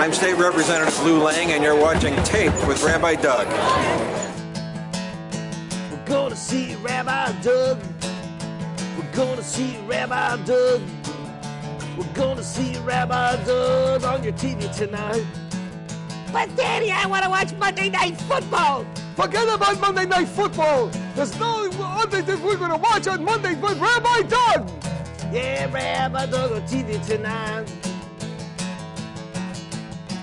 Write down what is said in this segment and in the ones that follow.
I'm State Representative Lou Lang, and you're watching TAPED with Rabbi Doug. We're gonna see Rabbi Doug. We're gonna see Rabbi Doug. We're gonna see Rabbi Doug on your TV tonight. But Daddy, I want to watch Monday Night Football. Forget about Monday Night Football. There's no other thing we're going to watch on Monday but Rabbi Doug. Yeah, Rabbi Doug on TV tonight.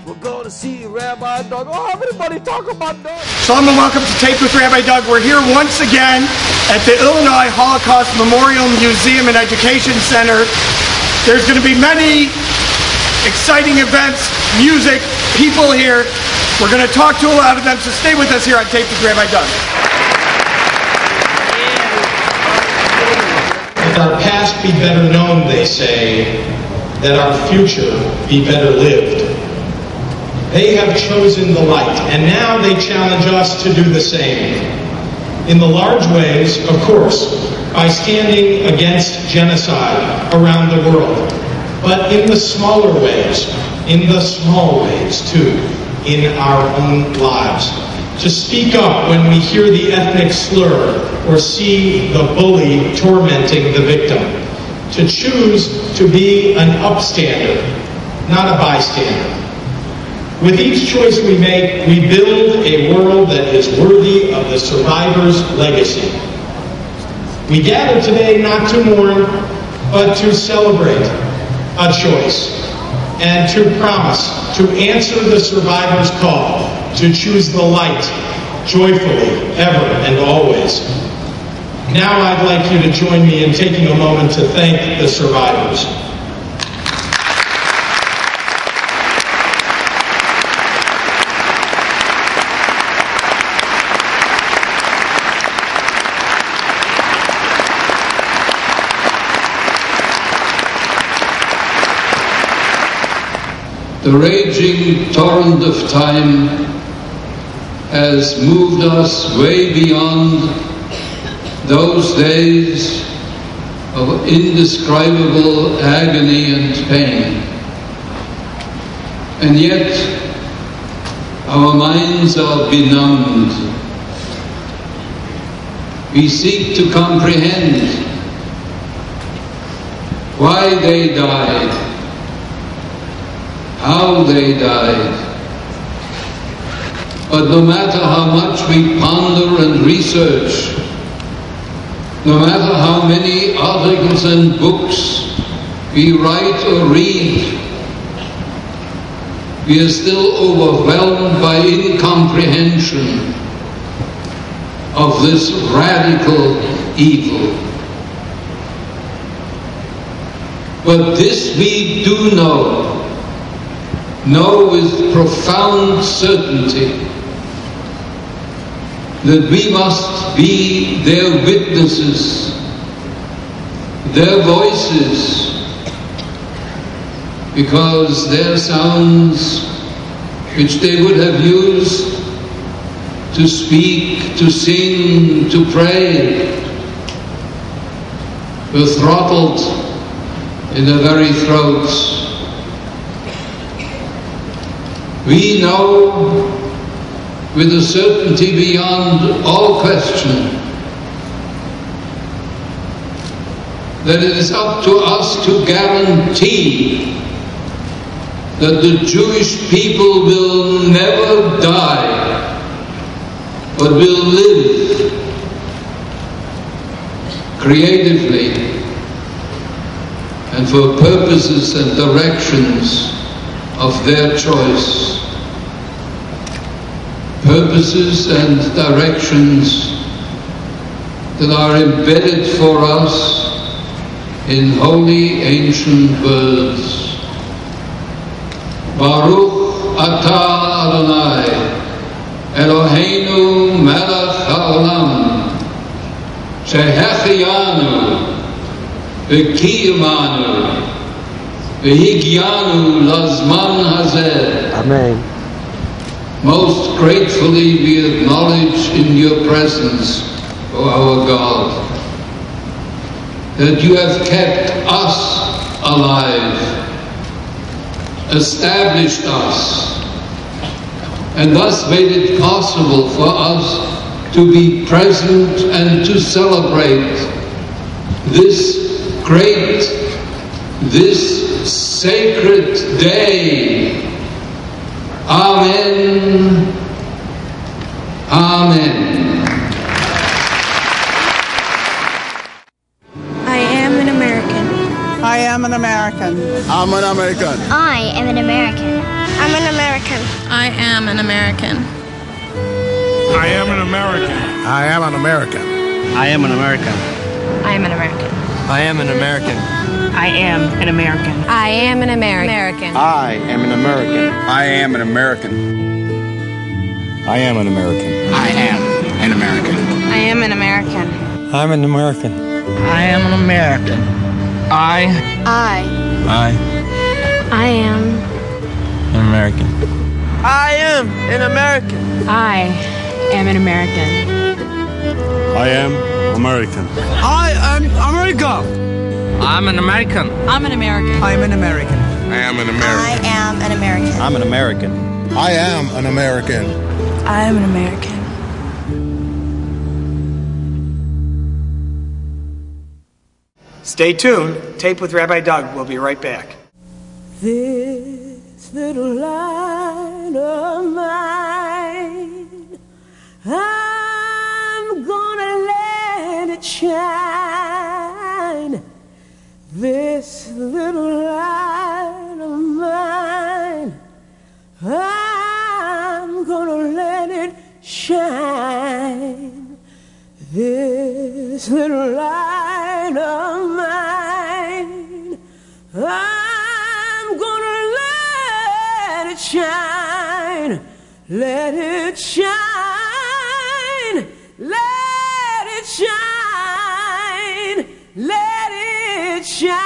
We're going to see Rabbi Doug. Oh, everybody talk about Doug. Shalom and welcome to Tape with Rabbi Doug. We're here once again at the Illinois Holocaust Memorial Museum and Education Center. There's going to be many exciting events, music, people here. We're going to talk to a lot of them, so stay with us here on Tape with Rabbi Doug. If our past be better known, they say, that our future be better lived. They have chosen the light, and now they challenge us to do the same. In the large ways, of course, by standing against genocide around the world, but in the smaller ways, in the small ways too, in our own lives. To speak up when we hear the ethnic slur or see the bully tormenting the victim. To choose to be an upstander, not a bystander. With each choice we make, we build a world that is worthy of the survivor's legacy. We gather today not to mourn, but to celebrate a choice and to promise to answer the survivor's call to choose the light joyfully, ever and always. Now I'd like you to join me in taking a moment to thank the survivors. The raging torrent of time has moved us way beyond those days of indescribable agony and pain. And yet, our minds are benumbed. We seek to comprehend why they died, how they died. But no matter how much we ponder and research, no matter how many articles and books we write or read, we are still overwhelmed by incomprehension of this radical evil. But this we do know with profound certainty, that we must be their witnesses, their voices, because their sounds, which they would have used to speak, to sing, to pray, were throttled in their very throats. We know with a certainty beyond all question that it is up to us to guarantee that the Jewish people will never die, but will live creatively and for purposes and directions of their choice. Purposes and directions that are embedded for us in holy ancient words. Baruch atah Adonai, Eloheinu melech haolam, shehechiyanu, v'kiyamanu, v'higyanu lazman hazeh. Amen. Most gratefully we acknowledge in your presence, O our God, that you have kept us alive established us, and thus made it possible for us to be present and to celebrate this great, this sacred day. Amen. Amen. I am an American. I am an American. I'm an American. I am an American. I'm an American. I am an American. I am an American. I am an American. I am an American. I am an American. I am an American. I am an American. I am an American. I am an American. I am an American. I am an American. I am an American. I am an American. I'm an American. I am an American. I am an American. I am an American. I am an American. I am American. I am America. I'm an American. I'm an American. I'm an American. I am an American. I am an American. I'm an American. I am an American. I am an American. Stay tuned. Tape with Rabbi Doug. We'll be right back. This little light of mine, I'm gonna let it shine. This little light of mine, I'm gonna let it shine. This little light of mine, I'm gonna let it shine. Let it shine. Let it shine. Let it shine.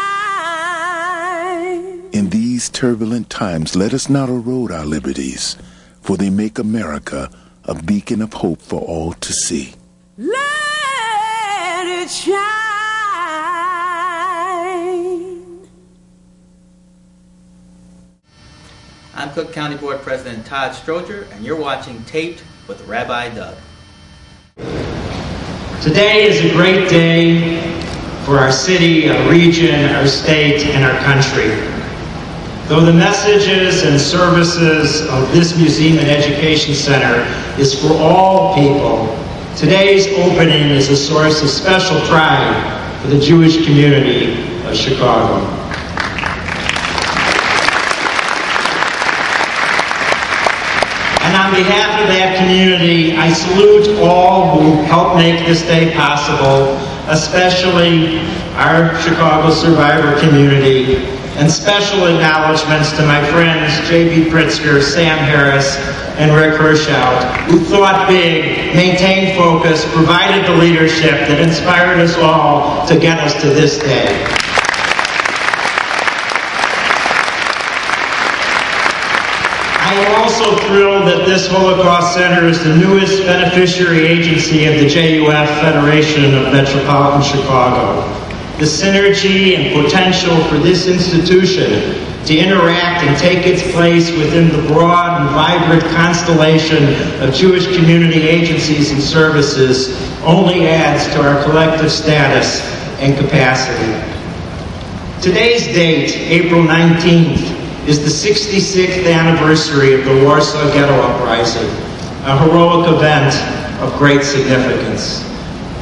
In these turbulent times, let us not erode our liberties, for they make America a beacon of hope for all to see. Let it shine. I'm Cook County Board President Todd Stroger, and you're watching Taped with Rabbi Doug. Today is a great day for our city, our region, our state, and our country. Though the messages and services of this Museum and Education Center is for all people, today's opening is a source of special pride for the Jewish community of Chicago. And on behalf of that community, I salute all who helped make this day possible, especially our Chicago survivor community, and special acknowledgments to my friends J.B. Pritzker, Sam Harris, and Rick Hershout, who thought big, maintained focus, provided the leadership that inspired us all to get us to this day. I am also thrilled that this Holocaust Center is the newest beneficiary agency of the JUF Federation of Metropolitan Chicago. The synergy and potential for this institution to interact and take its place within the broad and vibrant constellation of Jewish community agencies and services only adds to our collective status and capacity. Today's date, April 19th, is the 66th anniversary of the Warsaw Ghetto Uprising, a heroic event of great significance.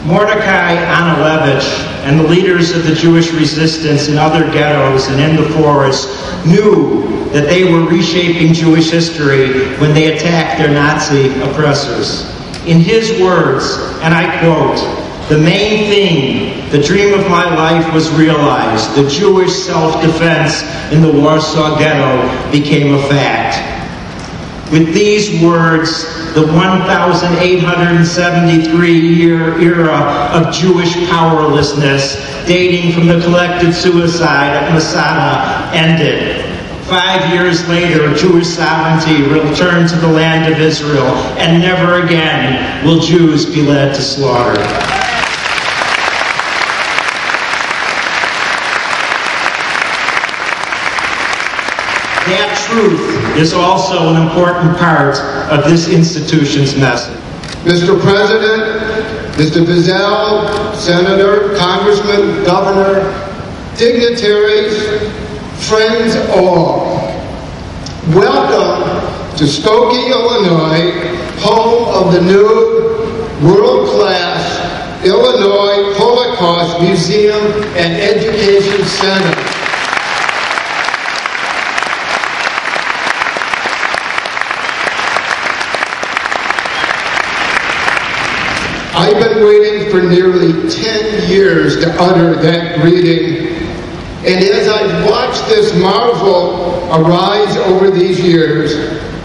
Mordecai Analevich and the leaders of the Jewish resistance in other ghettos and in the forest knew that they were reshaping Jewish history when they attacked their Nazi oppressors. In his words, and I quote, "The main thing, the dream of my life was realized. The Jewish self-defense in the Warsaw Ghetto became a fact." With these words, the 1,873-year era of Jewish powerlessness, dating from the collective suicide at Masada, ended. 5 years later, Jewish sovereignty returned to the land of Israel, and never again will Jews be led to slaughter. That truth is also an important part of this institution's message. Mr. President, Mr. Wiesel, Senator, Congressman, Governor, dignitaries, friends all, welcome to Skokie, Illinois, home of the new world-class Illinois Holocaust Museum and Education Center. I've been waiting for nearly 10 years to utter that greeting, and as I've watched this marvel arise over these years,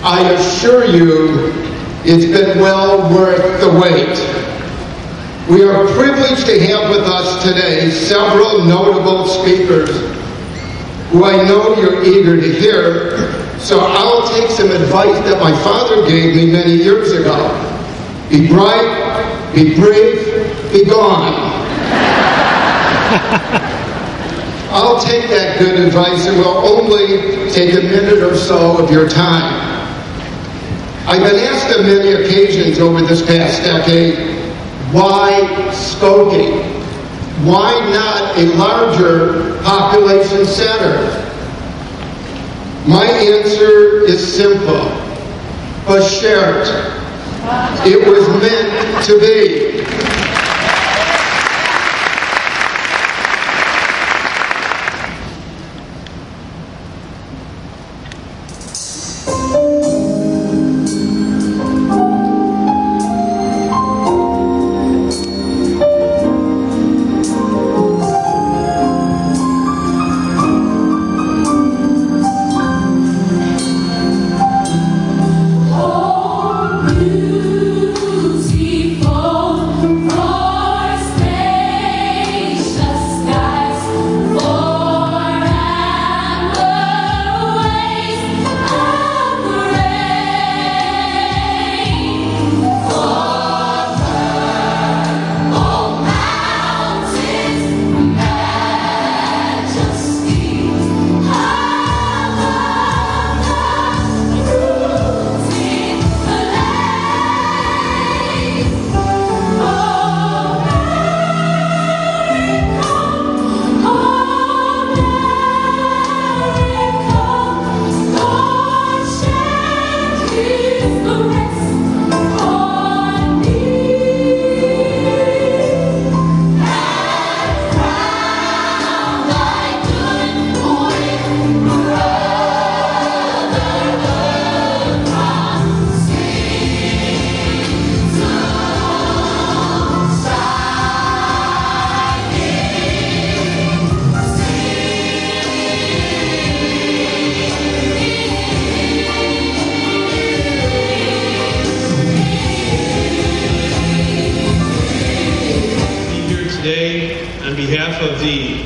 I assure you it's been well worth the wait. We are privileged to have with us today several notable speakers who I know you're eager to hear, so I'll take some advice that my father gave me many years ago. Be bright, be brief, be gone. I'll take that good advice and will only take a minute or so of your time. I've been asked on many occasions over this past decade, why Skokie? Why not a larger population center? My answer is simple, Bashert. It was meant to be.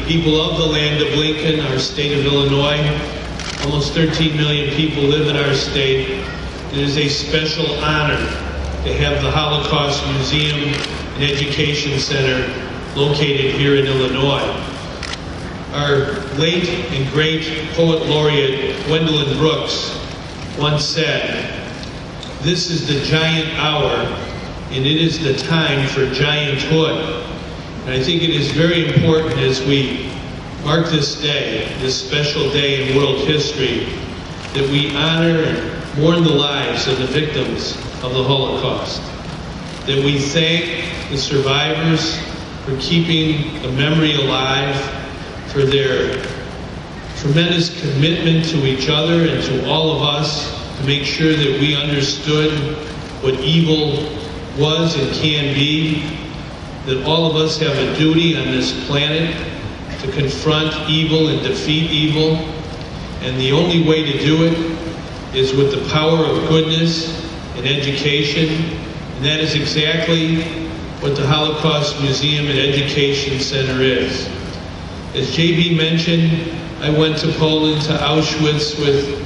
People of the land of Lincoln, our state of Illinois. Almost 13 million people live in our state. It is a special honor to have the Holocaust Museum and Education Center located here in Illinois. Our late and great poet laureate Gwendolyn Brooks once said, "This is the giant hour, and it is the time for gianthood." And I think it is very important as we mark this day, this special day in world history, that we honor and mourn the lives of the victims of the Holocaust. That we thank the survivors for keeping the memory alive, for their tremendous commitment to each other and to all of us to make sure that we understood what evil was and can be, that all of us have a duty on this planet to confront evil and defeat evil, and the only way to do it is with the power of goodness and education, and that is exactly what the Holocaust Museum and Education Center is. As JB mentioned, I went to Poland, to Auschwitz with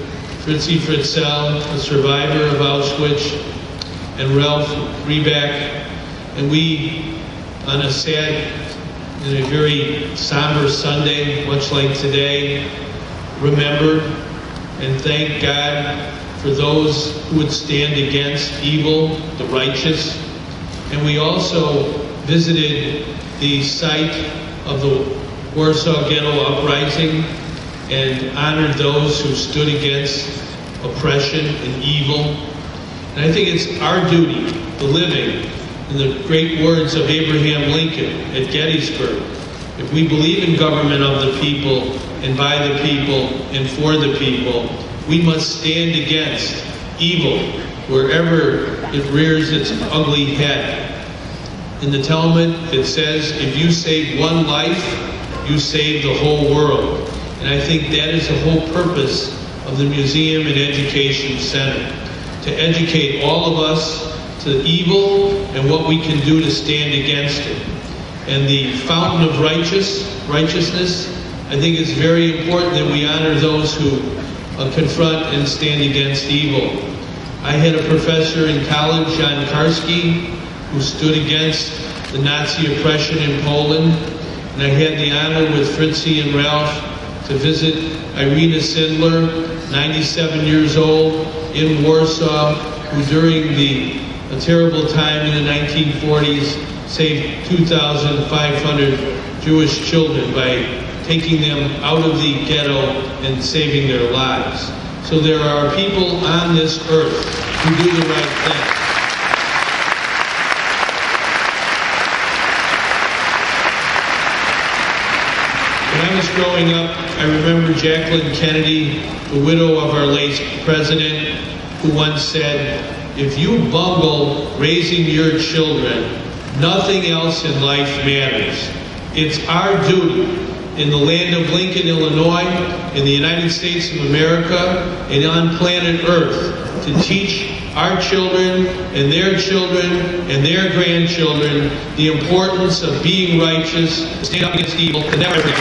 Pritzker, a survivor of Auschwitz, and Ralph Reback, and we, on a sad and a very somber Sunday, much like today, remembered and thank God for those who would stand against evil, the righteous. And we also visited the site of the Warsaw Ghetto Uprising and honored those who stood against oppression and evil. And I think it's our duty, the living, in the great words of Abraham Lincoln at Gettysburg, if we believe in government of the people and by the people and for the people, we must stand against evil wherever it rears its ugly head. In the Talmud, it says, if you save one life, you save the whole world. And I think that is the whole purpose of the Museum and Education Center, to educate all of us to evil and what we can do to stand against it. And the fountain of righteousness, I think it's very important that we honor those who confront and stand against evil. I had a professor in college, John Karski, who stood against the Nazi oppression in Poland. And I had the honor with Fritzie and Ralph to visit Irina Sindler, 97 years old, in Warsaw, who during a terrible time in the 1940s saved 2,500 Jewish children by taking them out of the ghetto and saving their lives. So there are people on this earth who do the right thing. When I was growing up, I remember Jacqueline Kennedy, the widow of our late president, who once said, if you bungle raising your children, nothing else in life matters. It's our duty in the land of Lincoln, Illinois, in the United States of America, and on planet Earth to teach our children and their grandchildren the importance of being righteous, to stand up against evil, and never forget.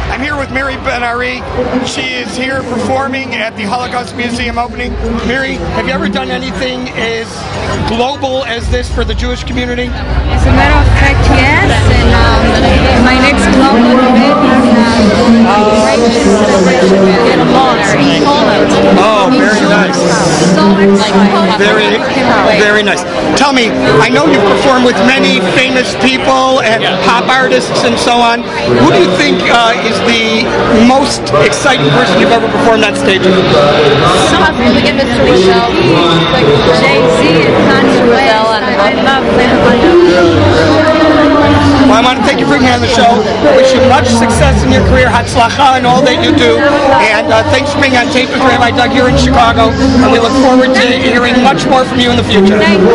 I'm here with Miri Ben Ari. She is here performing at the Holocaust Museum opening. Miri, have you ever done anything as global as this for the Jewish community? As a matter of fact, yes. And my next global event is celebration in Poland. Oh, very nice. Very nice. Tell me, I know you've performed with many famous people and pop artists and so on. Who do you think is the most exciting person you've ever performed on stage with? Some of them begin with like Jay-Z and Kanye West. I love them. Well, I want to thank you for being on the show. Wish you much success in your career, Hatzlacha, and all that you do. And thanks for being on Tape with Rabbi Doug here in Chicago. And we look forward to hearing much more from you in the future. Thank you.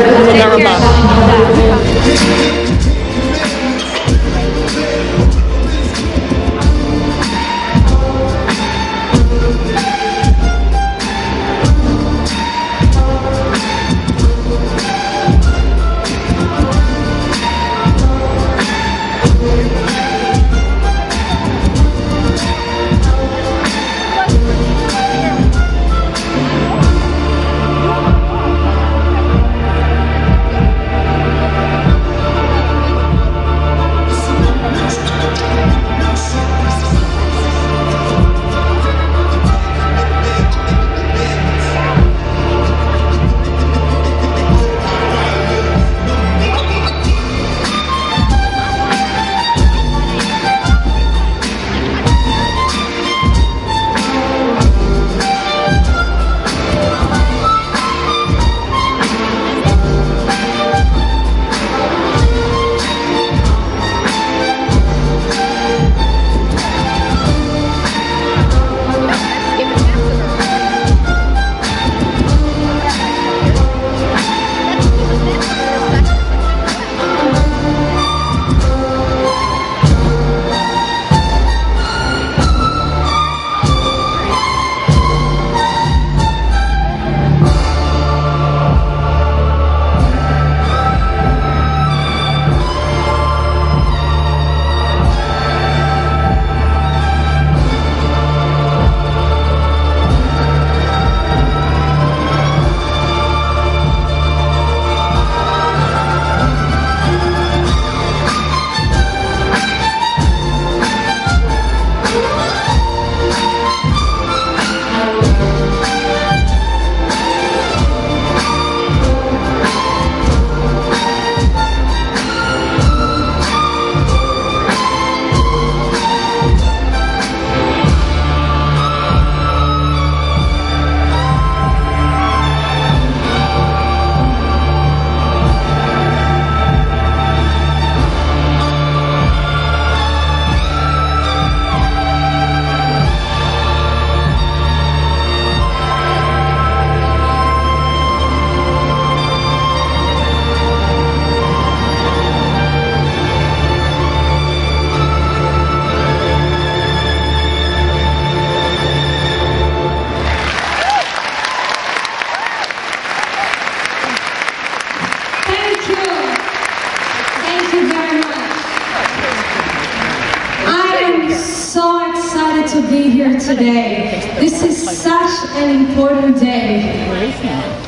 to be here today. This is such an important day.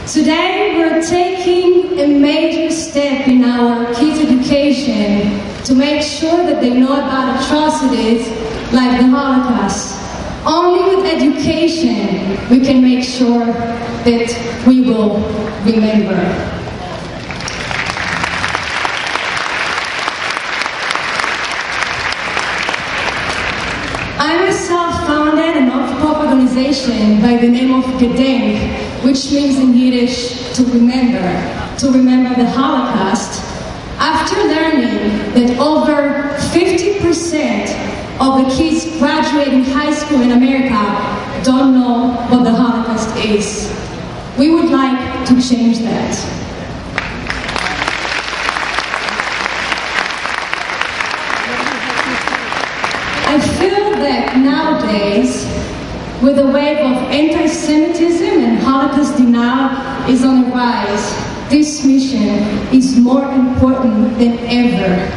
Today we're taking a major step in our kids' education to make sure that they know about atrocities like the Holocaust. Only with education we can make sure that we will remember. I myself founded a non-profit organization by the name of Gedenk, which means in Yiddish to remember the Holocaust, after learning that over 50% of the kids graduating high school in America don't know what the Holocaust is. We would like to change that. I feel that nowadays, with the wave of anti-Semitism and Holocaust denial is on the rise, this mission is more important than ever.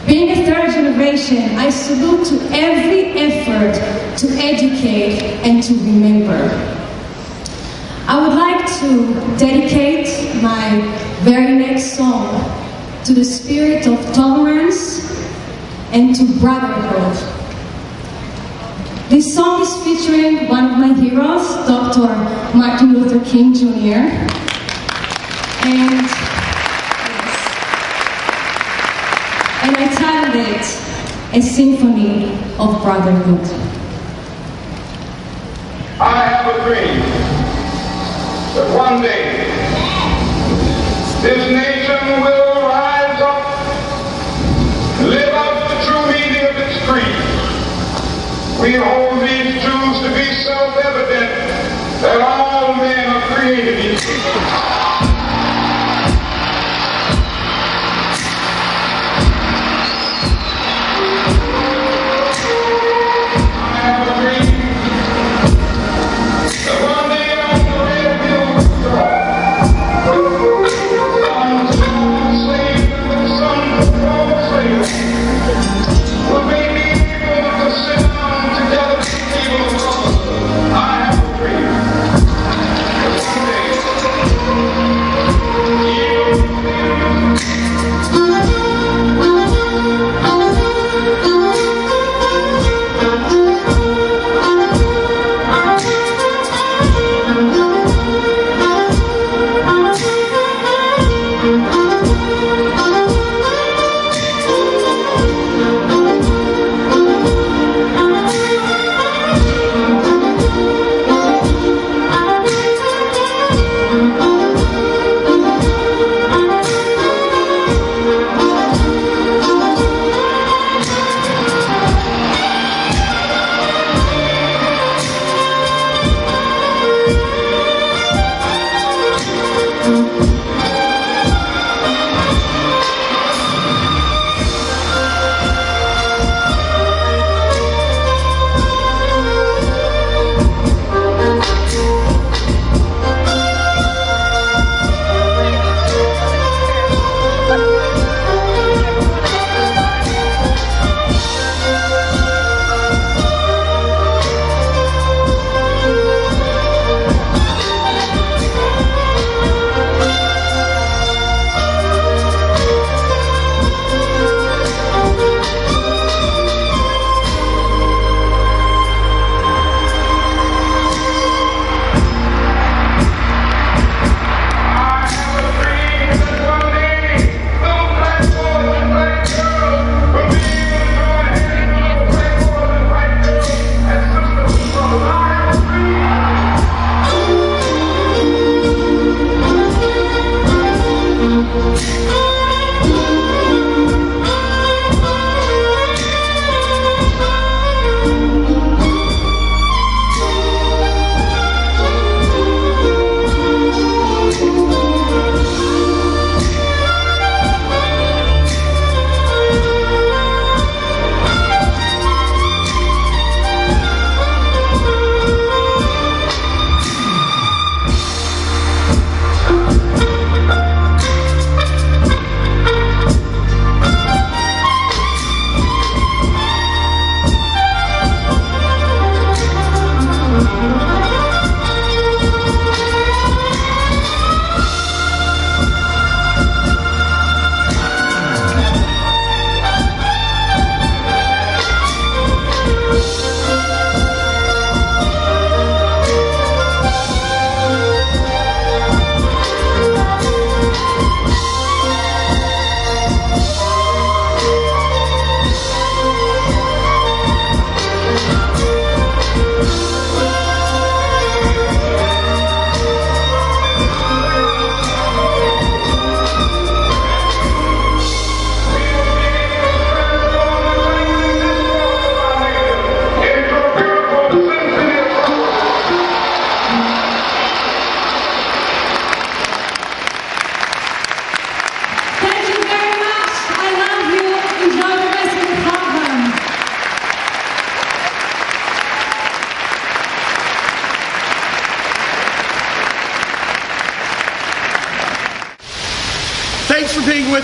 Being a third generation, I salute to every effort to educate and to remember. I would like to dedicate my very next song to the spirit of tolerance and to brotherhood. This song is featuring one of my heroes, Dr. Martin Luther King Jr. And I titled it A Symphony of Brotherhood. I have a dream that one day this nation will rise up and live out the true meaning of its creed. We hold these truths to be self-evident that all men are created equal. We'll be able to sit down together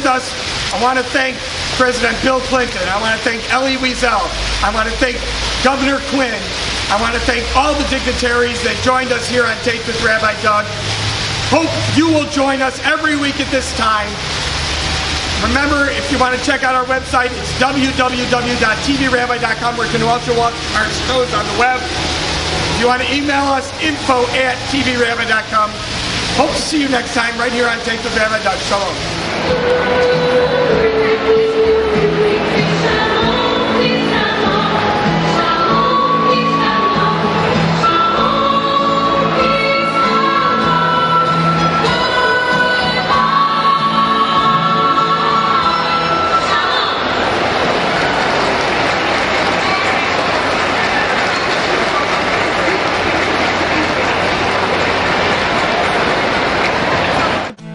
with us. I want to thank President Bill Clinton. I want to thank Elie Wiesel. I want to thank Governor Quinn. I want to thank all the dignitaries that joined us here on Taped with Rabbi Doug. Hope you will join us every week at this time. Remember, if you want to check out our website, it's www.tvrabbi.com, where you can also watch our shows on the web. If you want to email us, info@tvrabbi.com. Hope to see you next time right here on Taped with Rabbi Doug. Shalom.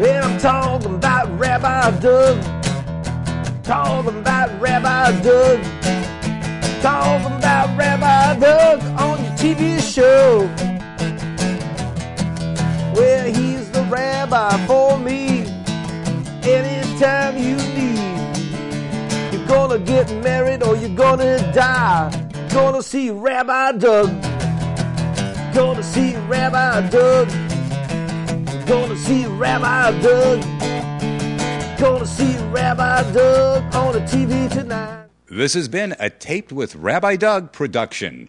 And I'm talking about Rabbi Doug. Talking about Rabbi Doug. Talking about Rabbi Doug on your TV show. Well, he's the rabbi for me. Anytime you need. You're gonna get married or you're gonna die. Gonna see Rabbi Doug. Gonna see Rabbi Doug. Gonna see Rabbi Doug. Gonna see Rabbi Doug on the TV tonight. This has been a Taped with Rabbi Doug production.